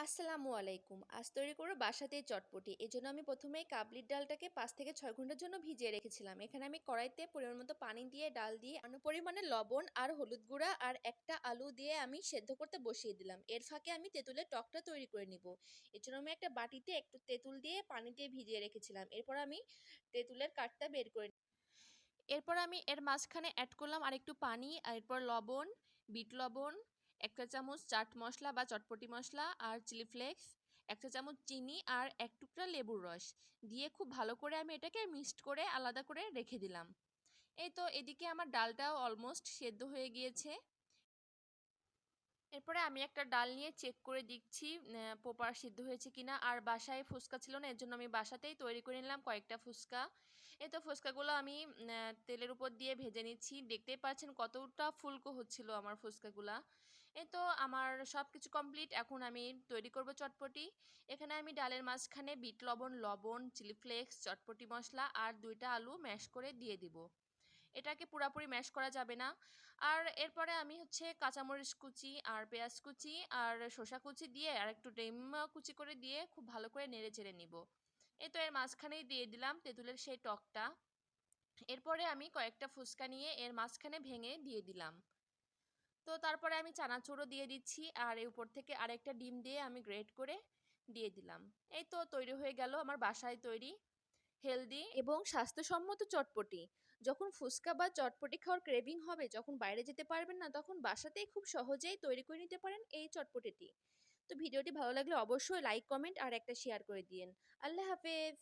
আসসালামু আলাইকুম। আজ তৈরি করব বাসাতেই চটপটি। এজন্য আমি প্রথমেই কাবলির ডালটাকে ৫ থেকে ৬ ঘন্টার জন্য ভিজিয়ে রেখেছিলাম। এখানে আমি কড়াইতে পরিমাণ মতো পানি দিয়ে ডাল দিয়ে পরিমাণে লবণ আর হলুদ গুঁড়া আর একটা আলু দিয়ে আমি সেদ্ধ করতে বসিয়ে দিলাম। এর ফাঁকে আমি তেঁতুলের টকটা তৈরি করে নিব। এর জন্য আমি একটা বাটিতে একটু তেঁতুল দিয়ে পানি দিয়ে ভিজিয়ে রেখেছিলাম। এরপর আমি তেঁতুলের কাঠটা বের করে এরপর আমি এর মাঝখানে অ্যাড করলাম আরেকটু পানি, আর এরপর লবণ, বিট লবণ, ১ চা চামচ চাট মসলা বা চটপটি মসলা আর চিলি ফ্লেক্স, ১ চা চামচ চিনি আর ১ টুকরা লেবুর রস দিয়ে খুব ভালো করে আমি এটাকে মিক্সড করে আলাদা করে রেখে দিলাম। এই তো এদিকে আমার ডালটাও অলমোস্ট সেদ্ধ হয়ে গিয়েছে। এরপরে আমি একটা ডাল নিয়ে চেক করে দেখছি প্রপার সিদ্ধ হয়েছে কিনা। আর বাসায় ফুচকা ছিল না, এর জন্য আমি বাসাতেই তৈরি করে নিলাম কয়েকটা ফুচকা। এই তো ফুচকাগুলো আমি তেলের উপর দিয়ে ভেজে নিচ্ছি। দেখতেই পাচ্ছেন কতটা ফুলকো হচ্ছিল আমার ফুচকাগুলা। এই তো আমার সব কিছু কমপ্লিট। এখন আমি তৈরি করব চটপটি। এখানে আমি ডালের মাঝখানে বিট লবণ, লবণ, চিলি ফ্লেক্স, চটপটি মশলা আর ২টা আলু ম্যাশ করে দিয়ে দিব। এটাকে পুরাপুরি ম্যাশ করা যাবে না। আর এরপরে আমি কাঁচামরিচ কুচি আর পেঁয়াজ কুচি আর শসা কুচি দিয়ে আর একটু ডিম কুচি করে দিয়ে খুব ভালো করে নেড়ে চেড়ে নিব। এই তো এর মাঝখানেই দিয়ে দিলাম তেঁতুলের সেই টকটা। এরপরে আমি কয়েকটা ফুচকা নিয়ে এর মাঝখানে ভেঙে দিয়ে দিলাম। তো তারপরে আমি চানাচুরও দিয়ে দিচ্ছি আর এর উপর থেকে আরেকটা ডিম দিয়ে আমি গ্রেট করে দিয়ে দিলাম। এই তো তৈরি হয়ে গেল আমার বাসায় তৈরি হেলদি এবং স্বাস্থ্যসম্মত চটপটি। যখন ফুচকা বা চটপটি খাওয়ার ক্রেভিং হবে, যখন বাইরে যেতে পারবেন না, তখন বাসাতেই খুব সহজেই তৈরি করে নিতে পারেন এই চটপটিটি। তো ভিডিওটি ভালো লাগলে অবশ্যই লাইক, কমেন্ট আর একটা শেয়ার করে দিয়েন। আল্লাহ হাফেজ।